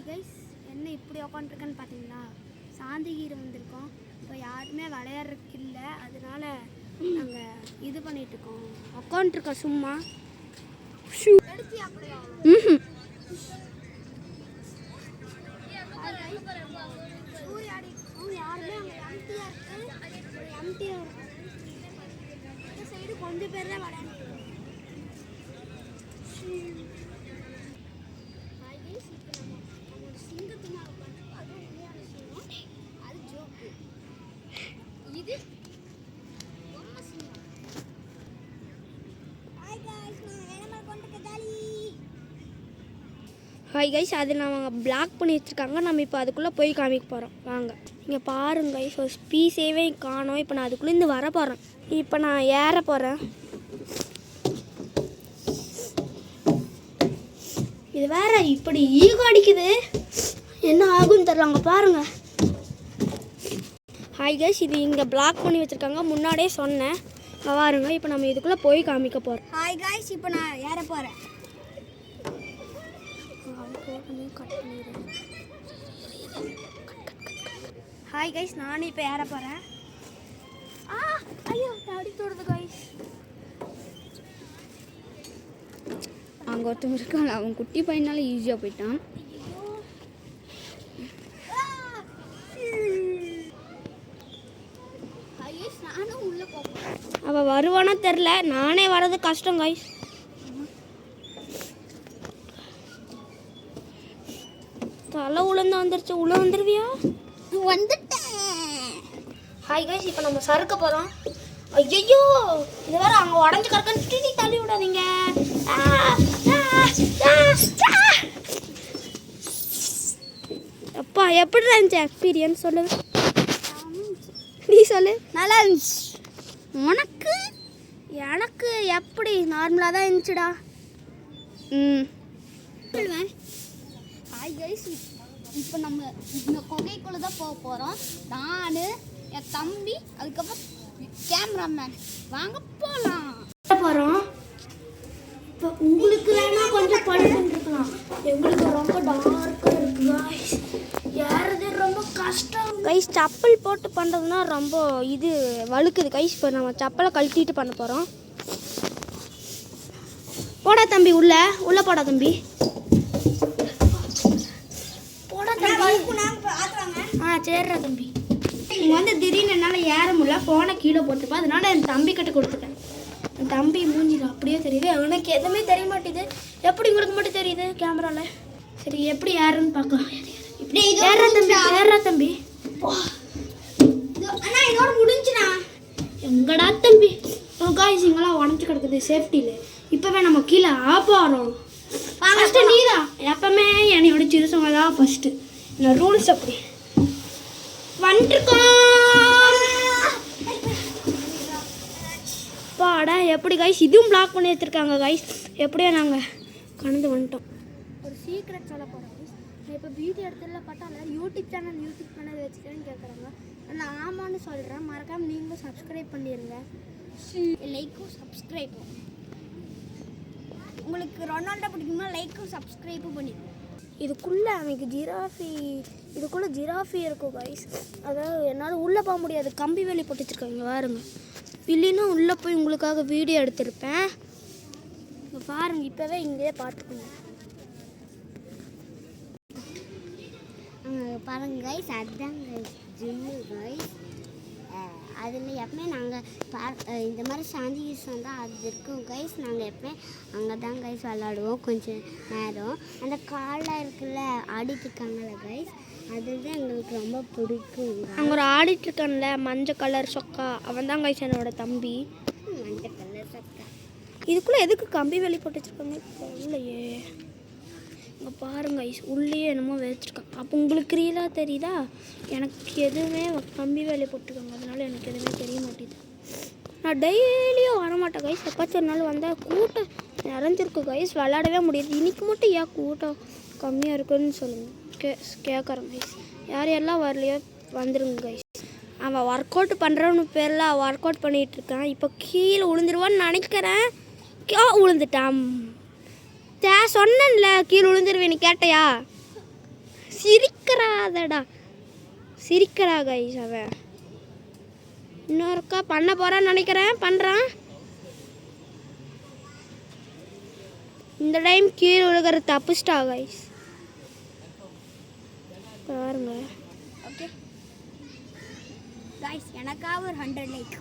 Guys, என்ன இப்படி உட்காந்துருக்கேன்னு பார்த்தீங்களா? சாந்திகீரை வந்திருக்கோம். இப்போ யாருமே விளையாடுறதுக்கு இல்லை, அதனால நாங்கள் இது பண்ணிகிட்ருக்கோம், உட்காந்துருக்கோம் சும்மா. யாருமே அங்கே எம்டியாக இருக்குது, எம்டியாக இந்த சைடு கொஞ்சம் பேர் தான் விளையாண்டு. ஹாய் கைஸ், அது நம்ம பிளாக் பண்ணி வச்சுருக்காங்க. நம்ம இப்போ அதுக்குள்ளே போய் காமிக்க போகிறோம். வாங்க, இங்கே பாருங்க கைஸ், ஒரு பீஸேவே காணோம். இப்போ நான் அதுக்குள்ளேருந்து வர போகிறேன். இப்போ நான் ஏற போகிறேன். இது வேற இப்படி ஈகோ அடிக்குது, என்ன ஆகுன்னு தெரியல. பாருங்க ஹாய் கைஸ், இது இங்கே பிளாக் பண்ணி வச்சுருக்காங்க, முன்னாடியே சொன்னேன். பாருங்க, இப்போ நம்ம இதுக்குள்ளே போய் காமிக்க போகிறோம். ஹாய் கைஸ், இப்போ நான் ஏற போகிறேன். ஹாய் கைஸ், நானும் இப்போ ஏற போகிறேன். ஐயோ, தடி தொடுது கைஸ். அங்கே ஒருத்தவங்க இருக்காங்க, அவன் குட்டி பையனால ஈஸியாக போயிட்டான். நானும் உள்ளே போகிறேன். அவள் வருவானா தெரில, நானே வர்றது கஷ்டம் கைஸ். தலை உளுந்து வந்துருச்சு. உள்ள வந்துருவியா? வந்துட்டேன். ஹாய் கைஸ், இப்போ நம்ம சறுக்க போகிறோம். ஐயோ, இது வேற அங்கே உடஞ்சி கிடக்குன்னு தள்ளி விடாதீங்க. அப்பா, எப்படி இருந்துச்சு எக்ஸ்பீரியன்ஸ்? சொல்லு, நீ சொல்லு. நல்லா இருந்துச்சு. உனக்கு? எனக்கு எப்படி நார்மலாக தான் இருந்துச்சுடா. சொல்லுவேன். ஹாய் கைஸ், இப்போ நம்ம இந்த குகைக்குள்ளே தான் போக போகிறோம். நான், என் தம்பி, அதுக்கப்புறம் கேமராமேன். வாங்க போகலாம். போகிறோம். இப்போ உங்களுக்கு வேணா கொஞ்சம் பண்ணிருக்கலாம், எங்களுக்கு ரொம்ப டார்க்காக இருக்குது கைஸ். ஏறது ரொம்ப கஷ்டம் கைஸ். செப்பல் போட்டு பண்ணுறதுனா ரொம்ப இது வழுக்குது கைஸ். இப்போ நம்ம செப்பலை கழட்டிட்டு பண்ண போகிறோம். போடா தம்பி, உள்ள போடா தம்பி. சரிடா தம்பி. நீங்கள் வந்து திடீர்னு என்னால் ஏற முடியல, ஃபோனை கீழே போட்டுப்பா, அதனால என் தம்பி கிட்ட கொடுத்துட்டேன். என் தம்பி மூஞ்சில அப்படியே தெரியுது, அவனுக்கு எதுவுமே தெரிய மாட்டேது. எப்படி உங்களுக்கு மட்டும் தெரியுது கேமராவில்? சரி, எப்படி ஏறுன்னு பார்க்கலாம். இப்படி ஏறா தம்பி, ஏறா தம்பி. அண்ணா, இதோட முடிஞ்சுண்ணா. எங்கடா தம்பி? காய்ஸ், இங்கெல்லாம் உடஞ்சி கிடக்குது சேஃப்டியில். இப்போவே நம்ம கீழே போகிறோம். ஃபஸ்ட்டு நீ தான் எப்பவுமே என்னையோட சிறுசவங்க தான் ஃபஸ்ட்டு. இந்த ரூல்ஸ் அப்படி வந்துருக்கோம். பாடா எப்படி கைஸ், இதுவும் பிளாக் பண்ணி வச்சுருக்காங்க கைஸ். எப்படியோ நாங்கள் கடந்து வந்துட்டோம். ஒரு சீக்ரெட் சொல்ல போகிறோம் கைஸ். நான் இப்போ வீடியோ எடுத்துல பார்த்தா எல்லாரும் யூடியூப் சேனல் வச்சுக்கிறேன்னு கேட்குறாங்க. நான் ஆமான்னு சொல்கிறேன். மறக்காமல் நீங்களும் சப்ஸ்கிரைப் பண்ணிடுங்க. லைக்கும் சப்ஸ்கிரைப்பும். உங்களுக்கு ரொனால்டோ பிடிக்குமா? லைக்கும் சப்ஸ்கிரைப்பும் பண்ணிடுங்க. இதுக்குள்ளே எனக்கு இதுக்குள்ளே ஜிராஃபி இருக்கும் கைஸ். அதாவது என்னால் உள்ளே போக முடியாது, கம்பி வேலி போட்டு வச்சுருக்காங்க பாருங்க. இல்லைன்னா உள்ளே போய் உங்களுக்காக வீடியோ எடுத்திருப்பேன். இப்போ பாருங்கள், இப்போவே இங்கேயே பார்த்துக்கோங்க. பாருங்க கைஸ், அதுதான் கைஸ் ஜிம்மு கைஸ். அதில் எப்பவுமே நாங்கள் இந்த மாதிரி சாந்திகிஸ் வந்தால் அது இருக்கும் கைஸ். நாங்கள் எப்பவுமே அங்கே தான் கைஸ் விளாடுவோம் கொஞ்சம் நேரம். அந்த காலில் இருக்குல்ல ஆடிட்டுருக்காங்கல்ல கைஸ், அதுதான் எங்களுக்கு ரொம்ப பிடிக்கும். அங்கே ஒரு ஆடிட்டுருக்கான்ல மஞ்சள் கலர் சொக்கா, அவன் தான் கைஸ் என்னோட தம்பி. மஞ்சள் கலர் சொக்கா. இதுக்குள்ளே எதுக்கு கம்பி வேலி போட்டு வச்சுருக்காங்க இல்லையே. இங்கே பாருங்க கைஸ், உள்ளேயே என்னமோ வச்சுருக்காங்க. அப்போ உங்களுக்கு ரீலாக தெரியுதா? எனக்கு எதுவுமே கம்பி வேலையை போட்டுருக்காங்க, அதனால எனக்கு எதுவுமே தெரிய மாட்டேது. நான் டெய்லியும் வரமாட்டேன் கைஸ். எப்பாச்சும் ஒரு நாள் வந்தால் கூட்டம் நிறைஞ்சிருக்கு கைஸ், விளாடவே முடியாது. இன்றைக்கி மட்டும் ஏன் கூட்டம் கம்மியாக இருக்குன்னு சொல்லுங்கள். கேட்குறேன் கைஸ். யார் எல்லாம் வரலையோ வந்துருங்க கைஸ். அவன் ஒர்க் அவுட் பண்ணுறவனு பேரில் ஒர்க் அவுட் பண்ணிகிட்ருக்கான். இப்போ கீழே விழுந்துருவான்னு நினைக்கிறேன். விழுந்துட்டான். சொன்னேன்ல கீழே விழுந்துருவேன்னு, கேட்டையா? சிரிக்கிறாதடா சிரிக்கிறா கைஸ் அவன். இன்னொருக்கா பண்ண போறான்னு நினைக்கிறேன். பண்ணுறான். இந்த டைம் கீழே விழுகிற தப்புஸ்டா கைஸ். பாருங்க. ஓகே கைஸ் எனக்காக ஒரு 100 லைக்.